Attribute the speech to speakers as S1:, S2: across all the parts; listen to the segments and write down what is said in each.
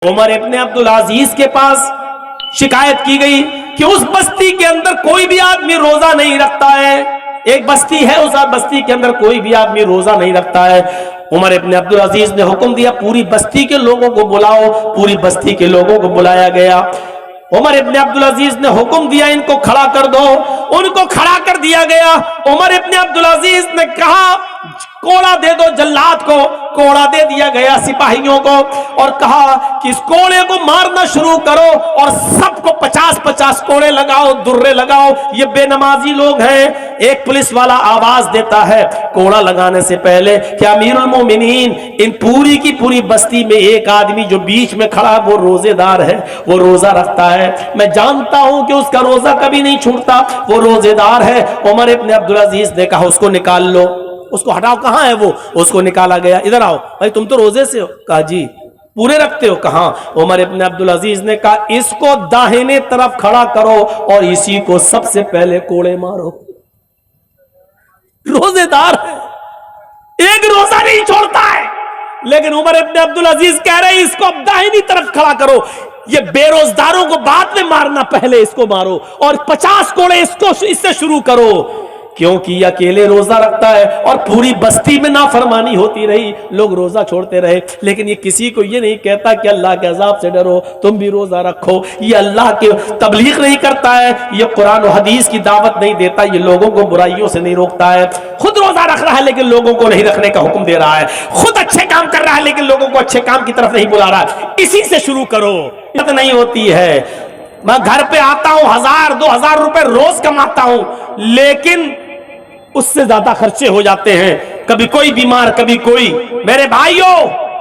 S1: عمر ابن عبدالعزیز کے پاس شکایت کی گئی کہ اس بستی کے اندر کوئی بھی آدمی روزہ نہیں رکھتا ہے. ایک بستی ہے, اس بستی کے اندر کوئی بھی آدمی روزہ نہیں رکھتا ہے. عمر ابن عبدالعزیز نے حکم دیا پوری بستی کے لوگوں کو بلاؤ. پوری بستی کے لوگوں کو بلایا گیا. عمر ابن عبدالعزیز نے حکم دیا ان کو کھڑا کر دو. ان کو کھڑا کر دیا گیا. عمر ابن عبدالعزیز نے کہا کوڑا دے دو جلاد کو. کوڑا دے دیا گیا سپاہیوں کو اور کہا کہ اس کوڑے کو مارنا شروع کرو اور سب کو 50-50 کوڑے لگاؤ, درے لگاؤ. یہ بے نمازی لوگ ہیں. ایک پولیس والا آواز دیتا ہے کوڑا لگانے سے پہلے کہ امیر المومنین, ان پوری کی پوری بستی میں ایک آدمی جو بیچ میں کھڑا وہ روزے دار ہے, وہ روزہ رکھتا ہے. میں جانتا ہوں کہ اس کا روزہ کبھی نہیں چھوٹتا, وہ روزے دار ہے. عمر ابن عبدالعزیز نے کہا اس کو نکال لو. اس کو ہٹاؤ. کہاں ہے وہ؟ اس کو نکالا گیا. ادھر آؤ بھائی, تم تو روزے سے ہو. کہا جی. پورے رکھتے ہو؟ کہاں. عمر ابن عبدالعزیز نے کہا اس کو داہنے طرف کھڑا کرو اور اسی کو سب سے پہلے کوڑے مارو. روزے دار ہے, ایک روزہ نہیں چھوڑتا ہے, لیکن عمر ابن عبدالعزیز کہہ رہے ہیں اس کو اب داہنی طرف کھڑا کرو. یہ بے روزداروں کو بعد میں مارنا, پہلے اس کو مارو اور 50 کوڑے اس سے شروع کرو. کیونکہ یہ اکیلے روزہ رکھتا ہے اور پوری بستی میں نافرمانی ہوتی رہی, لوگ روزہ چھوڑتے رہے, لیکن یہ کسی کو یہ نہیں کہتا کہ اللہ کے عذاب سے ڈرو, تم بھی روزہ رکھو. یہ اللہ کی تبلیغ نہیں کرتا ہے, یہ قرآن و حدیث کی دعوت نہیں دیتا, یہ لوگوں کو برائیوں سے نہیں روکتا ہے. خود روزہ رکھ رہا ہے لیکن لوگوں کو نہیں رکھنے کا حکم دے رہا ہے. خود اچھے کام کر رہا ہے لیکن لوگوں کو اچھے کام کی طرف نہیں بلا رہا ہے. اسی سے شروع کرو. نہیں ہوتی ہے. میں گھر پہ آتا ہوں 1000-2000 روپے روز کماتا ہوں, لیکن اس سے زیادہ خرچے ہو جاتے ہیں. کبھی کوئی بیمار, کبھی کوئی. میرے بھائیوں,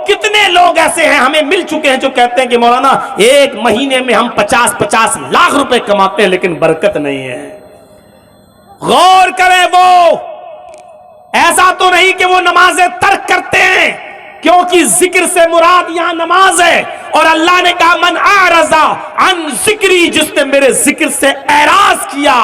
S1: کتنے لوگ ایسے ہیں ہمیں مل چکے ہیں جو کہتے ہیں کہ مولانا ایک مہینے میں ہم 50-50 لاکھ روپے کماتے ہیں لیکن برکت نہیں ہے. غور کریں, وہ ایسا تو نہیں کہ وہ نمازیں ترک کرتے ہیں, کیونکہ ذکر سے مراد یہاں نماز ہے. اور اللہ نے کہا من اعرض عن ذکری, جس نے میرے ذکر سے اعراض کیا,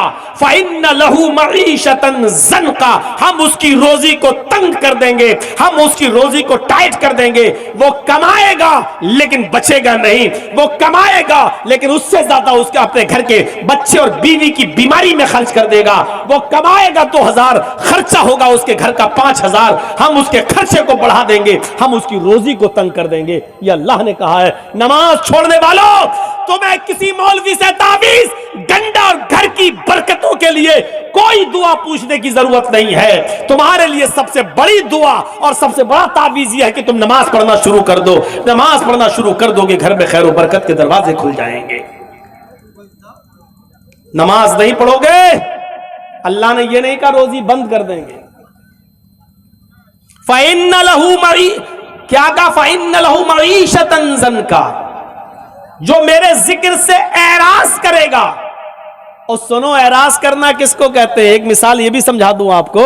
S1: فإن له معیشة ضنکا, ہم اس کی روزی کو تنگ کر دیں گے, ہم اس کی روزی کو ٹائٹ کر دیں گے. وہ کمائے گا لیکن بچے گا نہیں, وہ کمائے گا لیکن اس سے زیادہ اس کے اپنے گھر کے بچے اور بیوی کی بیماری میں خرچ کر دے گا. وہ کمائے گا 2000, خرچہ ہوگا اس کے گھر کا 5000, ہم اس کے خرچے کو بڑھا دیں گے, ہم اس کی روزی کو تنگ کر دیں گے. یہ اللہ نے کہا ہے. نماز چھوڑنے والوں, تمہیں کسی مولوی سے تعویذ, گنڈا اور گھر کی برکتوں کے لیے کوئی دعا پوچھنے کی ضرورت نہیں ہے. تمہارے لیے سب سے بڑی دعا اور سب سے بڑا تعویذ یہ ہے کہ تم نماز پڑھنا شروع کر دو. نماز پڑھنا شروع کر دو گے, گھر میں خیر و برکت کے دروازے کھل جائیں گے. نماز نہیں پڑھو گے, اللہ نے یہ نہیں کہا روزی بند کر دیں گے. فَإِنَّ لَهُ کیا کہا؟ فَإِنَّ لَهُ مَعِيشَةً ضَنْكَا, جو میرے ذکر سے اعراض کرے گا. اور سنو, اعراض کرنا کس کو کہتے ہیں؟ ایک مثال یہ بھی سمجھا دوں آپ کو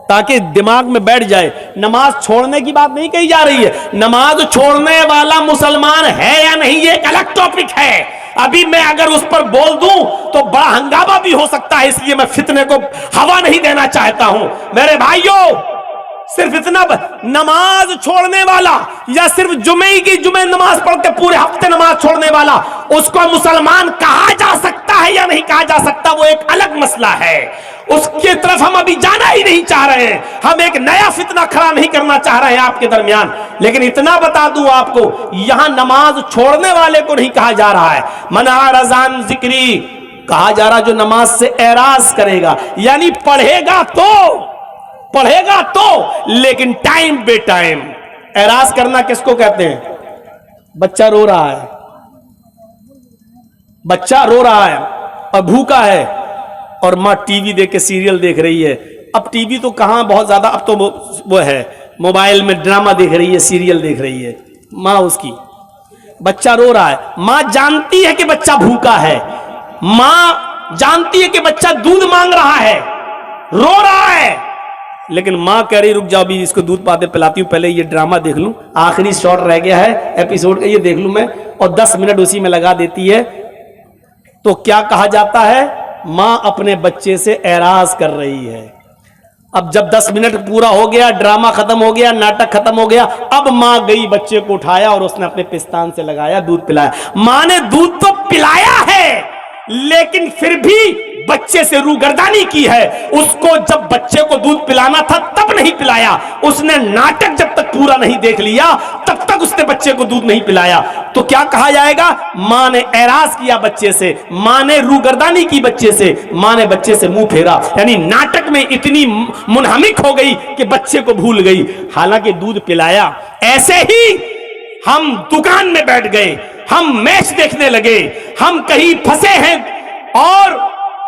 S1: تاکہ دماغ میں بیٹھ جائے. نماز چھوڑنے کی بات نہیں کہی جا رہی ہے. نماز چھوڑنے والا مسلمان ہے یا نہیں یہ ایک الگ ٹاپک ہے. ابھی میں اگر اس پر بول دوں تو بڑا ہنگامہ بھی ہو سکتا ہے, اس لیے میں فتنے کو ہوا نہیں دینا چاہتا ہوں. میرے بھائیوں, صرف اتنا نماز چھوڑنے والا یا صرف جمعے کی جمعے نماز پڑھ کے پورے ہفتے نماز چھوڑنے والا, اس کو مسلمان کہا جا سکتا ہے یا نہیں کہا جا سکتا, وہ ایک الگ مسئلہ ہے. اس کی طرف ہم ابھی جانا ہی نہیں چاہ رہے ہیں. ہم ایک نیا فتنہ کھڑا نہیں کرنا چاہ رہے ہیں آپ کے درمیان. لیکن اتنا بتا دوں آپ کو, یہاں نماز چھوڑنے والے کو نہیں کہا جا رہا ہے. من اعرض عن ذکری کہا جا رہا جو نماز سے اعراض کرے گا, یعنی پڑھے گا تو لیکن ٹائم بے ٹائم. اعراض کرنا کس کو کہتے ہیں؟ بچہ رو رہا ہے, بچہ رو رہا ہے اور بھوکا ہے, اور ماں ٹی وی دیکھ کے سیریل دیکھ رہی ہے. اب ٹی وی تو کہاں بہت زیادہ, اب تو وہ ہے موبائل میں ڈرامہ دیکھ رہی ہے, سیریل دیکھ رہی ہے ماں اس کی. بچہ رو رہا ہے, ماں جانتی ہے کہ بچہ بھوکا ہے, ماں جانتی ہے کہ بچہ دودھ مانگ رہا ہے, رو رہا ہے, لیکن ماں کہہ رہی رک جاؤ بھی اس کو دودھ پاتے پلاتی ہوں, پہلے یہ ڈرامہ دیکھ لوں, آخری شاٹ رہ گیا ہے ایپیسوڈ کا, یہ دیکھ لوں میں, اور 10 منٹ اسی میں لگا دیتی ہے. تو کیا کہا جاتا ہے؟ ماں اپنے بچے سے اعراض کر رہی ہے. اب جب 10 منٹ پورا ہو گیا، ڈرامہ ختم ہو گیا، ناٹک ختم ہو گیا، اب ماں گئی بچے کو اٹھایا اور اس نے اپنے پستان سے لگایا، دودھ پلایا۔ ماں نے دودھ تو پلایا ہے لیکن پھر بھی بچے سے روگردانی کی ہے۔ اس کو جب بچے کو دودھ پلانا تھا تب نہیں پلایا، اس نے ناٹک جب تک پورا نہیں دیکھ لیا تب تک اس نے بچے کو دودھ نہیں پلایا۔ تو کیا کہا جائے گا؟ ماں نے اعراض کیا بچے سے، ماں نے روگردانی کی بچے سے، ماں نے بچے سے منہ پھیرا، یعنی ناٹک میں اتنی منہمک ہو گئی کہ بچے کو بھول گئی، حالانکہ دودھ پلایا۔ ایسے ہی ہم دکان میں بیٹھ گئے، ہم میچ دیکھنے لگے، ہم کہیں پھنسے ہیں اور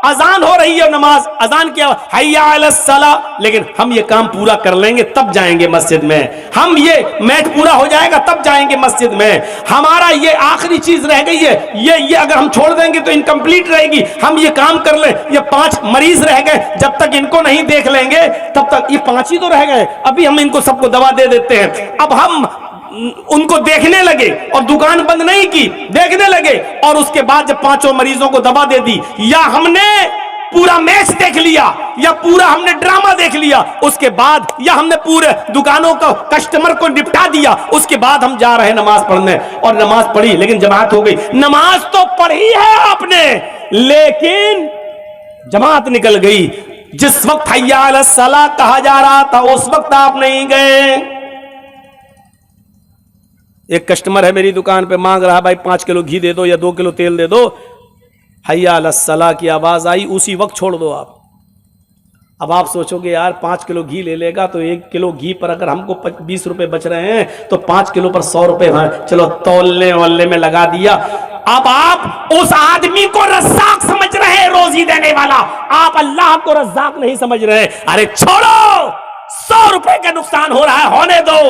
S1: اذان ہو رہی ہے، نماز اذان کیا حی علی الصلاۃ، لیکن ہم یہ کام پورا کر لیں گے تب جائیں گے مسجد میں، ہم یہ میچ پورا ہو جائے گا تب جائیں گے مسجد میں، ہمارا یہ آخری چیز رہ گئی ہے، یہ اگر ہم چھوڑ دیں گے تو انکمپلیٹ رہے گی، ہم یہ کام کر لیں، یہ 5 مریض رہ گئے، جب تک ان کو نہیں دیکھ لیں گے تب تک، یہ 5 ہی تو رہ گئے، ابھی ہم ان کو سب کو دوا دے دیتے ہیں۔ اب ہم ان کو دیکھنے لگے اور دکان بند نہیں کی، دیکھنے لگے، اور اس کے بعد جب 5 مریضوں کو دوا دے دی، یا ہم نے پورا میچ دیکھ لیا یا پورا ہم نے ڈرامہ دیکھ لیا، اس کے بعد یا ہم نے پورے دکانوں کو کسٹمر کو نپٹا دیا، اس کے بعد ہم جا رہے ہیں نماز پڑھنے، اور نماز پڑھی لیکن جماعت ہو گئی۔ نماز تو پڑھی ہے آپ نے لیکن جماعت نکل گئی۔ جس وقت حی علی الصلاۃ کہا جا رہا تھا اس وقت آپ نہیں گئے۔ ایک کسٹمر ہے میری دکان پہ، مانگ رہا بھائی 5 کلو گھی دے دو یا 2 کلو تیل دے دو، حی علی الصلاۃ کی آواز آئی، اسی وقت چھوڑ دو آپ۔ اب آپ سوچو گے یار 5 کلو گھی لے لے گا تو 1 کلو گھی پر اگر ہم کو 20 روپے بچ رہے ہیں تو 5 کلو پر 100 روپے، چلو تولنے والے میں لگا دیا۔ اب آپ اس آدمی کو رزاق سمجھ رہے ہیں، روزی دینے والا، آپ اللہ کو رزاق نہیں سمجھ رہے۔ ارے چھوڑو، 100 روپے کا نقصان ہو رہا ہے، ہونے دو۔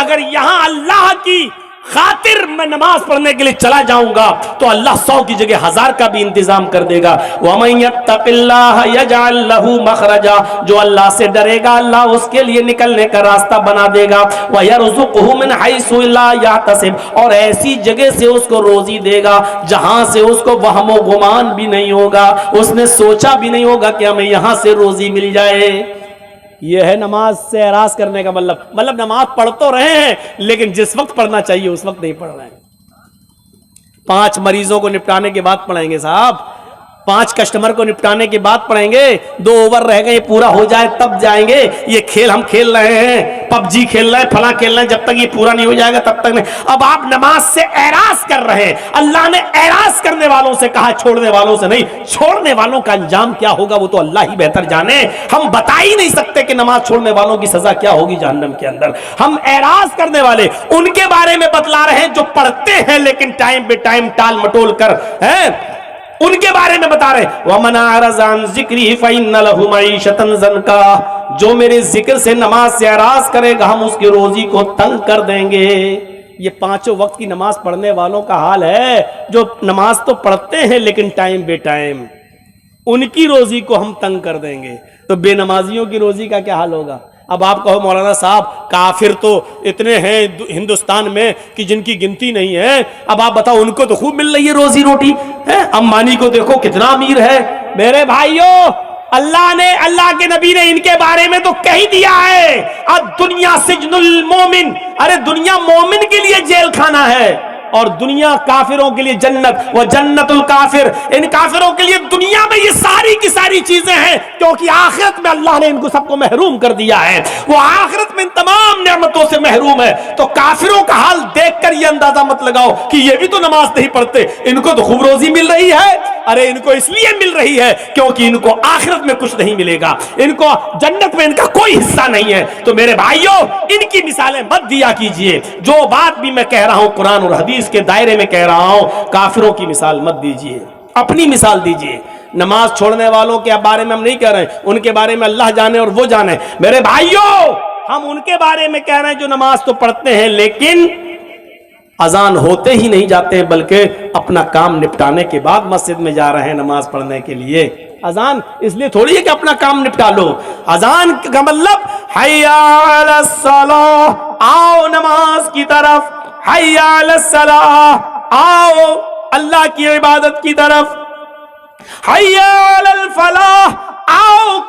S1: اگر یہاں اللہ کی خاطر میں نماز پڑھنے کے لیے چلا جاؤں گا تو اللہ 100 کی جگہ 1000 کا بھی انتظام کر دے گا۔ وَمَن يَتَّقِ اللَّهَ يَجْعَلْ لَهُ مَخْرَجًا، جو اللہ سے ڈرے گا اللہ اس کے لیے نکلنے کا راستہ بنا دے گا۔ وَيَرْزُقْهُ مِنْ حَيْثُ لَا يَحْتَسِبُ، اور ایسی جگہ سے اس کو روزی دے گا جہاں سے اس کو وہم و گمان بھی نہیں ہوگا، اس نے سوچا بھی نہیں ہوگا کہ ہمیں یہاں سے روزی مل جائے۔ یہ ہے نماز سے اعراض کرنے کا مطلب نماز پڑھ تو رہے ہیں لیکن جس وقت پڑھنا چاہیے اس وقت نہیں پڑھ رہے ہیں۔ 5 مریضوں کو نپٹانے کے بعد پڑھیں گے صاحب، 5 کسٹمر کو نپٹانے کے بعد پڑھیں گے، 2 اوور رہ گئے پورا ہو جائے تب جائیں گے۔ یہ کھیل ہم کھیل رہے ہیں، پب جی کھیل رہے ہیں، فلاں کھیل رہے ہیں، جب تک یہ پورا نہیں ہو جائے گا تب تک نہیں۔ اب آپ نماز سے اعراض کر رہے ہیں، اللہ نے اعراض کرنے والوں سے کہا، چھوڑنے والوں سے نہیں۔ چھوڑنے والوں کا انجام کیا ہوگا وہ تو اللہ ہی بہتر جانے، ہم بتا ہی نہیں سکتے کہ نماز چھوڑنے والوں کی سزا کیا ہوگی جہنم کے اندر۔ ہم اعراض کرنے والے ان کے بارے میں بتلا رہے ہیں جو پڑھتے ہیں لیکن ٹائم بے ٹائم ٹال مٹول کر ہیں، ان کے بارے میں بتا رہے ہیں۔ وَمَنْ أَعْرَضَ عَنْ ذِكْرِي فَإِنَّ لَهُ مَعِيشَةً ضَنْكًا، جو میرے ذکر سے نماز سے اعراض کرے گا ہم اس کی روزی کو تنگ کر دیں گے۔ یہ 5 وقت کی نماز پڑھنے والوں کا حال ہے، جو نماز تو پڑھتے ہیں لیکن ٹائم بے ٹائم، ان کی روزی کو ہم تنگ کر دیں گے، تو بے نمازیوں کی روزی کا کیا حال ہوگا؟ اب آپ کہو مولانا صاحب کافر تو اتنے ہیں ہندوستان میں کہ جن کی گنتی نہیں ہے، اب آپ بتاؤ ان کو تو خوب مل رہی ہے روزی روٹی، امبانی کو دیکھو کتنا امیر ہے۔ میرے بھائیوں، اللہ کے نبی نے ان کے بارے میں تو کہہ دیا ہے، الدنیا سجن المومن، ارے دنیا مومن کے لیے جیل خانہ ہے اور دنیا کافروں کے لیے جنت، وہ جنت الکافر، ان کافروں کے لیے دنیا میں یہ ساری کی ساری چیزیں ہیں، کیونکہ آخرت میں اللہ نے ان کو سب کو محروم کر دیا ہے، وہ آخرت میں ان تمام نعمتوں سے محروم ہے۔ تو کافروں کا حال دیکھ کر یہ اندازہ مت لگاؤ کہ یہ بھی تو نماز نہیں پڑھتے، ان کو تو خوب روزی مل رہی ہے۔ ارے ان کو اس لیے مل رہی ہے کیونکہ ان کو آخرت میں کچھ نہیں ملے گا، ان کو جنت میں ان کا کوئی حصہ نہیں ہے۔ تو میرے بھائیوں، ان کی مثالیں مت دیا کیجئے، جو بات بھی میں کہہ رہا ہوں قرآن اور حدیث کے دائرے میں کہہ رہا ہوں، کافروں کی مثال مت دیجئے، اپنی مثال دیجئے۔ نماز چھوڑنے والوں کے بارے میں ہم نہیں کہہ رہے ہیں، ان کے بارے میں اللہ جانے اور وہ جانے۔ میرے بھائیوں، ہم ان کے بارے میں کہہ رہے ہیں جو نماز تو پڑھتے ہیں لیکن اذان ہوتے ہی نہیں جاتے ہیں، بلکہ اپنا کام نپٹانے کے بعد مسجد میں جا رہے ہیں نماز پڑھنے کے لیے۔ اذان اس لیے تھوڑی ہے کہ اپنا کام نپٹا لو، اذان کا مطلب حی علی الصلاۃ، آؤ نماز کی طرف، حی علی الصلاۃ، آؤ اللہ کی عبادت کی طرف، حی علی الفلاح، آؤ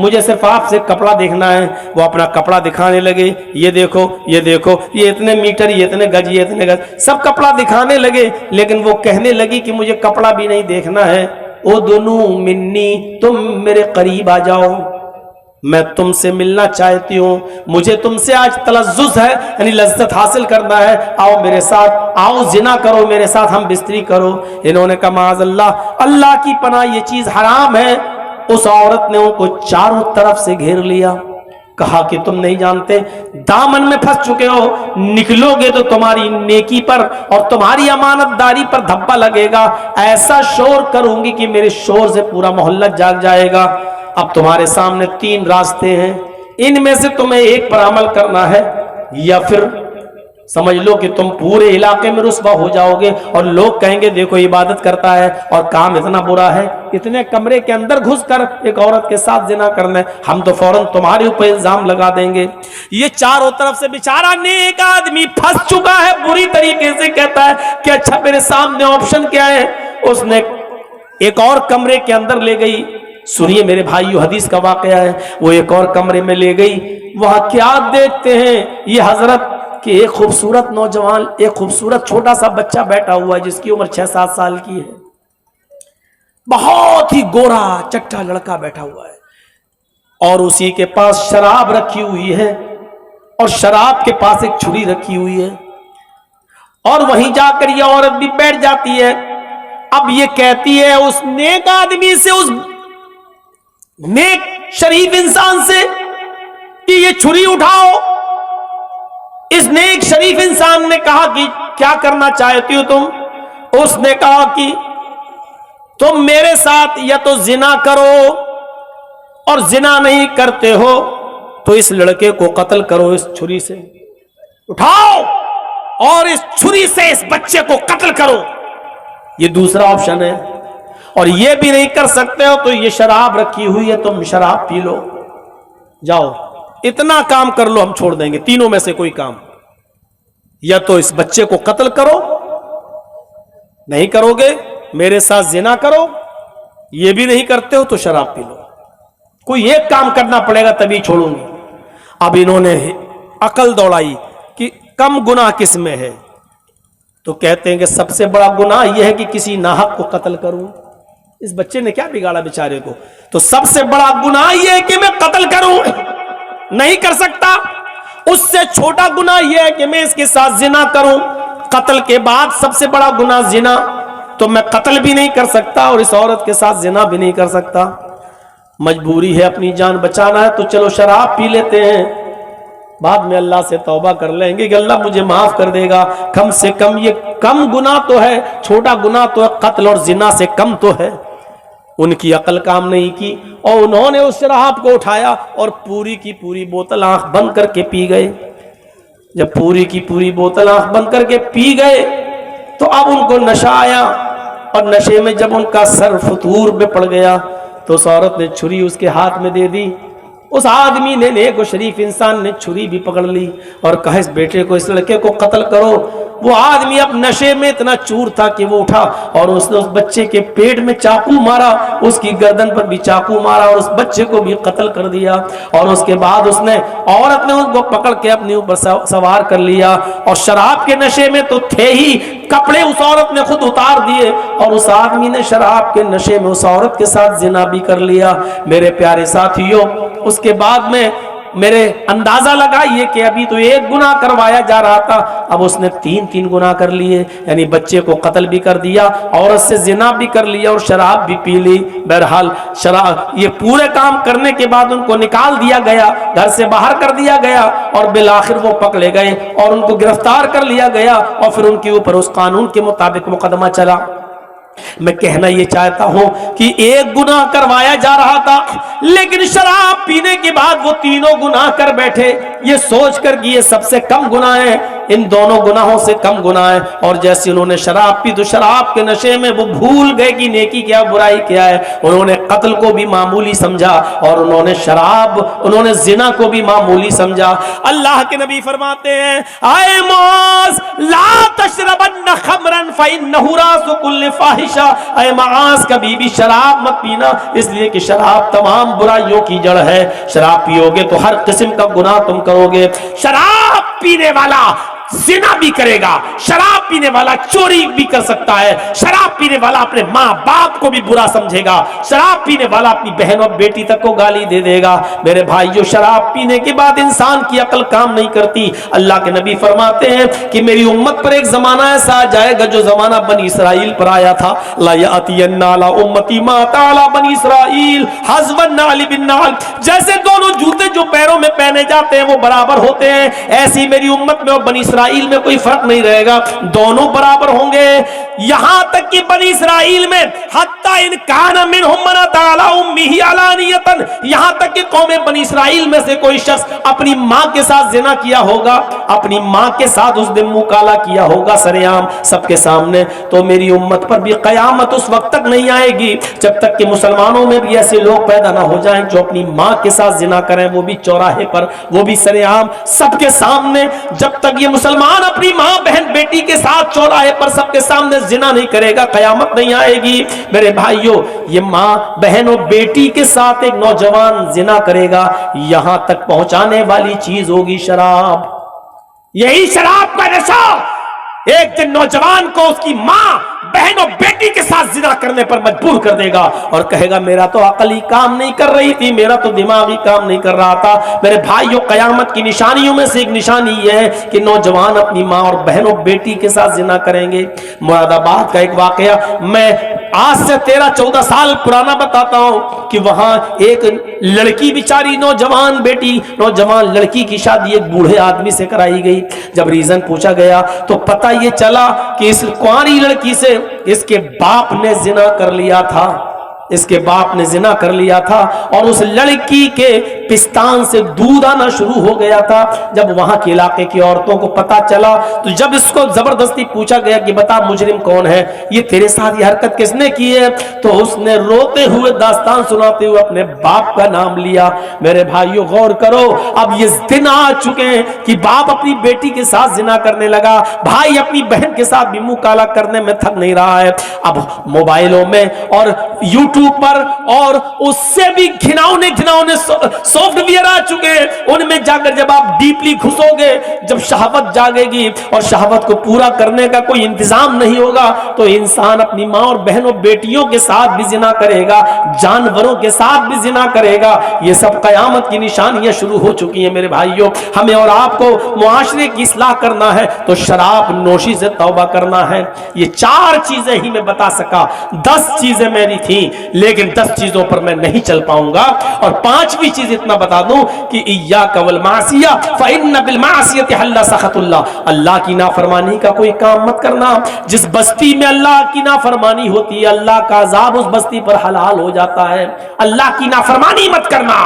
S1: مجھے صرف آپ سے کپڑا دیکھنا ہے. وہ اپنا کپڑا دکھانے لگے, یہ دیکھو, یہ دیکھو, یہ اتنے میٹر, یہ اتنے گج, یہ اتنے گج, سب کپڑا دکھانے لگے. لیکن وہ کہنے لگی کہ مجھے کپڑا بھی نہیں دیکھنا ہے. او دنو منی, تم میرے قریب آ جاؤ, میں تم سے ملنا چاہتی ہوں, مجھے تم سے آج تلذذ ہے, یعنی لذت حاصل کرنا ہے. آؤ میرے ساتھ, آؤ زنا کرو میرے ساتھ, ہم بستری کرو. انہوں نے کہا معاذ اللہ, اللہ کی پناہ, یہ چیز حرام ہے. اس عورت نے ان کو چاروں طرف سے گھیر لیا. کہا کہ تم نہیں جانتے, دامن میں پھنس چکے ہو, نکلو گے تو تمہاری نیکی پر اور تمہاری امانت داری پر دھبا لگے گا. ایسا شور کروں گی کہ میرے شور سے پورا محلہ جاگ جائے گا. اب تمہارے سامنے 3 راستے ہیں, ان میں سے تمہیں ایک پر عمل کرنا ہے, یا پھر سمجھ لو کہ تم پورے علاقے میں رسوا ہو جاؤ گے اور لوگ کہیں گے دیکھو عبادت کرتا ہے اور کام اتنا برا ہے, اتنے کمرے کے اندر گھس کر ایک عورت کے ساتھ زنا کرنا ہے, ہم تو فوراً تمہارے اوپر الزام لگا دیں گے. یہ چاروں طرف سے بیچارہ نیک آدمی پھنس چکا ہے بری طریقے سے. کہتا ہے کہ اچھا میرے سامنے آپشن کیا ہے. اس نے ایک اور کمرے کے اندر لے گئی. سنیے میرے بھائیو, حدیث کا واقعہ ہے. وہ ایک اور کمرے میں لے گئی. وہاں کیا دیکھتے ہیں یہ حضرت کہ ایک خوبصورت نوجوان, ایک خوبصورت چھوٹا سا بچہ بیٹھا ہوا ہے جس کی عمر 6-7 سال کی ہے. بہت ہی گورا چٹا لڑکا بیٹھا ہوا ہے, اور اسی کے پاس شراب رکھی ہوئی ہے, اور شراب کے پاس ایک چھری رکھی ہوئی ہے, اور وہیں جا کر یہ عورت بھی بیٹھ جاتی ہے. اب یہ کہتی ہے اس نیک آدمی سے, اس نیک شریف انسان سے کہ یہ چھری اٹھاؤ. اس نیک شریف انسان نے کہا کہ کیا کرنا چاہتی ہو تم؟ اس نے کہا کہ تم میرے ساتھ یا تو زنا کرو, اور زنا نہیں کرتے ہو تو اس لڑکے کو قتل کرو اس چھری سے. اٹھاؤ اور اس چھری سے اس بچے کو قتل کرو. یہ دوسرا آپشن ہے. اور یہ بھی نہیں کر سکتے ہو تو یہ شراب رکھی ہوئی ہے, تم شراب پی لو, جاؤ اتنا کام کر لو, ہم چھوڑ دیں گے تینوں میں سے کوئی کام. یا تو اس بچے کو قتل کرو, نہیں کرو گے میرے ساتھ زنا کرو, یہ بھی نہیں کرتے ہو تو شراب پی لو. کوئی ایک کام کرنا پڑے گا تبھی چھوڑوں گی. اب انہوں نے عقل دوڑائی کہ کم گناہ کس میں ہے, تو کہتے ہیں کہ سب سے بڑا گناہ یہ ہے کہ کسی ناحق کو قتل کروں. اس بچے نے کیا بگاڑا بیچارے کو, تو سب سے بڑا گناہ یہ ہے کہ میں قتل کروں, نہیں کر سکتا. اس سے چھوٹا گناہ یہ ہے کہ میں اس کے ساتھ زنا کروں. قتل کے بعد سب سے بڑا گناہ زنا, تو میں قتل بھی نہیں کر سکتا اور اس عورت کے ساتھ زنا بھی نہیں کر سکتا. مجبوری ہے, اپنی جان بچانا ہے, تو چلو شراب پی لیتے ہیں, بعد میں اللہ سے توبہ کر لیں گے کہ اللہ مجھے معاف کر دے گا. کم سے کم یہ کم گناہ تو ہے, چھوٹا گناہ تو ہے, قتل اور زنا سے کم تو ہے. ان کی عقل کام نہیں کی, اور انہوں نے اس شراب کو اٹھایا اور پوری کی پوری بوتل آنکھ بند کر کے پی گئے. جب پوری کی پوری بوتل آنکھ بند کر کے پی گئے تو اب ان کو نشہ آیا, اور نشے میں جب ان کا سر فطور میں پڑ گیا تو اس عورت نے چھری اس کے ہاتھ میں دے دی. اس آدمی نے, نیک و شریف انسان نے چھری بھی پکڑ لی اور کہا اس بیٹے کو, اس لڑکے کو قتل کرو. وہ آدمی اب نشے میں اتنا چور تھا کہ وہ اٹھا اور اس نے اس بچے کے پیٹ میں چاقو مارا, اس کی گردن پر بھی چاقو مارا اور اس بچے کو بھی قتل کر دیا. اور اس کے بعد اس نے, عورت نے ان کو پکڑ کے اپنے اوپر سوار کر لیا, اور شراب کے نشے میں تو تھے ہی, کپڑے اس عورت نے خود اتار دیے, اور اس آدمی نے شراب کے نشے میں اس عورت کے ساتھ زنا بھی کر لیا. میرے پیارے ساتھیوں, اس کے بعد میں میرے اندازہ لگائیے کہ ابھی تو ایک گناہ کروایا جا رہا تھا, اب اس نے 3 گناہ کر لیے. یعنی بچے کو قتل بھی کر دیا, عورت سے زنا بھی کر لیا, اور شراب بھی پی لی. بہرحال شراب, یہ پورے کام کرنے کے بعد ان کو نکال دیا گیا, گھر سے باہر کر دیا گیا, اور بالآخر وہ پکڑے گئے اور ان کو گرفتار کر لیا گیا, اور پھر ان کے اوپر اس قانون کے مطابق مقدمہ چلا. میں کہنا یہ چاہتا ہوں کہ ایک گناہ کروایا جا رہا تھا, لیکن شراب پینے کے بعد وہ 3 گناہ کر بیٹھے, یہ سوچ کر کہ یہ سب سے کم گناہ ہے, ان دونوں گناہوں سے کم گناہ ہے. اور جیسے انہوں نے شراب پی تو شراب کے نشے میں وہ بھول گئے کہ نیکی کیا برائی کیا ہے, انہوں نے قتل کو بھی معمولی سمجھا اور انہوں نے زنا کو بھی معمولی سمجھا۔ اللہ کے نبی فرماتے ہیں اے معاذ لا تشربن خمرا فإنه راس كل فاحشہ، اے معاذ کبھی بھی شراب مت پینا، اس لیے کہ شراب تمام برائیوں کی جڑ ہے، شراب پیو گے تو ہر قسم کا گناہ تم کرو گے۔ شراب پینے والا زنا بھی کرے گا، شراب پینے والا چوری بھی کر سکتا ہے، شراب پینے والا اپنے ماں باپ کو بھی برا سمجھے گا، شراب پینے والا اپنی بہن اور بیٹی تک کو گالی دے دے گا۔ میرے بھائیو شراب پینے کے بعد انسان کی عقل کام نہیں کرتی۔ اللہ کے نبی فرماتے ہیں کہ میری امت پر ایک زمانہ ایسا آ جائے گا جو زمانہ بنی اسرائیل پر آیا تھا، لا یأتین علی امتی ما أتى علی بنی اسرائیل حذو النعل بالنعل، جیسے دونوں جوتے جو پیروں میں پہنے جاتے ہیں وہ برابر ہوتے ہیں، ایسی میری امت میں اور بنی اسرائیل میں کوئی فرق نہیں رہے گا، دونوں برابر ہوں گے۔ یہاں تک کہ بنی اسرائیل میں حتی ان کان منہم من أتى علی امہ علانیۃ، یہاں تک کہ قوم بنی اسرائیل میں سے کوئی شخص اپنی ماں کے ساتھ زنا کیا ہوگا، اپنی ماں کے ساتھ اس نے منہ کالا کیا ہوگا سرعام سب کے سامنے، تو میری امت پر بھی قیامت اس وقت تک نہیں آئے گی جب تک کہ مسلمانوں میں بھی ایسے لوگ پیدا نہ ہو جائیں جو اپنی ماں کے ساتھ زنا کریں، وہ بھی چوراہے پر، وہ بھی سرعام سب کے سامنے۔ جب تک یہ مسلمان اپنی ماں بہن بیٹی کے ساتھ چوراہے پر سب کے سامنے زنا نہیں کرے گا قیامت نہیں آئے گی۔ میرے بھائیو یہ ماں بہن اور بیٹی کے ساتھ ایک نوجوان زنا کرے گا، یہاں تک پہنچانے والی چیز ہوگی شراب۔ یہی شراب کا نشہ ایک دن نوجوان کو اس کی ماں بہن اور بیٹی کے ساتھ زنا کرنے پر مجبور کر دے گا اور کہے گا میرا تو عقل ہی کام نہیں کر رہی تھی، میرا تو دماغ ہی کام نہیں کر رہا تھا۔ میرے بھائیو قیامت کی نشانیوں میں سے ایک نشانی یہ ہے کہ نوجوان اپنی ماں اور بہن اور بیٹی کے ساتھ زنا کریں گے۔ مراد آباد کا ایک واقعہ میں آج سے 13-14 سال پرانا بتاتا ہوں کہ وہاں ایک لڑکی بیچاری نوجوان بیٹی نوجوان لڑکی کی شادی ایک بوڑھے آدمی سے کرائی گئی۔ جب ریزن پوچھا گیا تو پتہ یہ چلا کہ اس کنواری لڑکی سے اس کے باپ نے زنا کر لیا تھا، اس کے باپ نے زنا کر لیا تھا اور اس لڑکی کے پستان سے دودھ آنا شروع ہو گیا تھا۔ جب وہاں کے علاقے کی عورتوں کو پتا چلا تو جب اس کو زبردستی پوچھا گیا کہ بتا مجرم کون ہے، یہ تیرے ساتھ یہ حرکت کس نے کی ہے، تو اس نے روتے ہوئے داستان سناتے ہوئے اپنے باپ کا نام لیا۔ میرے بھائیو غور کرو، اب یہ دن آ چکے ہیں کہ باپ اپنی بیٹی کے ساتھ زنا کرنے لگا، بھائی اپنی بہن کے ساتھ بھی منہ کالا کرنے میں تھک نہیں رہا ہے۔ اب موبائلوں میں اور یوٹیوب پر اور اس سے بھی گھناؤنے سافٹ ویئر آ چکے ہیں، ان میں جا کر جب آپ ڈیپلی گھسو گے، جب شہوت جاگے گی اور شہوت کو پورا کرنے کا کوئی انتظام نہیں ہوگا تو انسان اپنی ماں اور بہنوں بیٹیوں کے ساتھ بھی زنا کرے گا، جانوروں کے ساتھ بھی زنا کرے گا۔ یہ سب قیامت کی نشانیاں شروع ہو چکی ہیں۔ میرے بھائیوں ہمیں اور آپ کو معاشرے کی اصلاح کرنا ہے تو شراب نوشی سے توبہ کرنا ہے۔ یہ 4 چیزیں ہی میں بتا سکا، 10 چیزیں میری تھیں لیکن 10 چیزوں پر میں نہیں چل پاؤں گا، اور 5ویں چیز اتنا بتا دوں کہ ایاک والمعصیہ فإن بالمعصیۃ حل سخط اللہ، اللہ کی نافرمانی کا کوئی کام مت کرنا۔ جس بستی میں اللہ کی نافرمانی ہوتی ہے اللہ کا عذاب اس بستی پر حلال ہو جاتا ہے۔ اللہ کی نافرمانی مت کرنا۔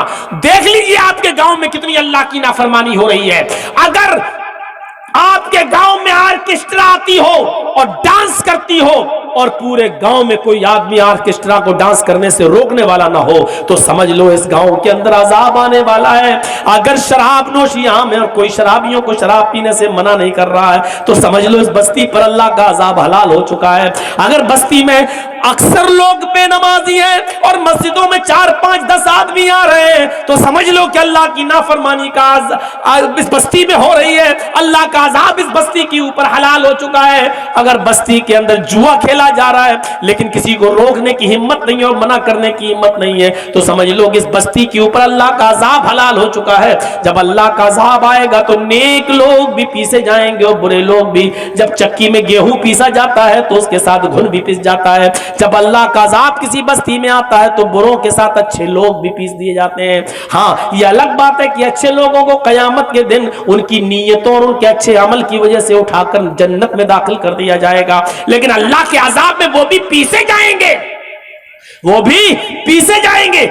S1: دیکھ لیجئے آپ کے گاؤں میں کتنی اللہ کی نافرمانی ہو رہی ہے۔ اگر آپ کے گاؤں میں آرکیسٹرا آتی ہو اور ڈانس کرتی ہو اور پورے گاؤں میں کوئی آدمی آرکیسٹرا کو ڈانس کرنے سے روکنے والا نہ ہو تو سمجھ لو اس گاؤں کے اندر عذاب آنے والا ہے۔ اگر شراب نوشی عام ہے اور کوئی شرابیوں کو شراب پینے سے منع نہیں کر رہا ہے تو سمجھ لو اس بستی پر اللہ کا عذاب حلال ہو چکا ہے۔ اگر بستی میں اکثر لوگ بے نمازی ہیں اور مسجدوں میں 4-5-10 آدمی آ رہے ہیں تو سمجھ لو کہ اللہ کی نافرمانی کا اس بستی میں ہو رہی ہے، اللہ کا عذاب اس بستی کے اوپر حلال ہو چکا ہے۔ اگر بستی کے اندر جوا کھیلا جا رہا ہے لیکن کسی کو روکنے کی ہمت نہیں ہے اور منع کرنے کی ہمت نہیں ہے تو سمجھ لو کہ اس بستی کے اوپر اللہ کا عذاب حلال ہو چکا ہے۔ جب اللہ کا عذاب آئے گا تو نیک لوگ بھی پیسے جائیں گے اور برے لوگ بھی۔ جب چکی میں گیہوں پیسا جاتا ہے تو اس کے ساتھ گھن بھی پیس جاتا ہے۔ جب اللہ کا عذاب کسی بستی میں آتا ہے تو بروں کے ساتھ اچھے لوگ بھی پیس دیے جاتے ہیں۔ ہاں یہ الگ بات ہے کہ اچھے لوگوں کو قیامت کے دن ان کی نیتوں اور ان کے اچھے عمل کی وجہ سے اٹھا کر جنت میں داخل کر دیا جائے گا، لیکن اللہ کے عذاب میں وہ بھی پیسے جائیں گے، وہ بھی پیسے جائیں گے۔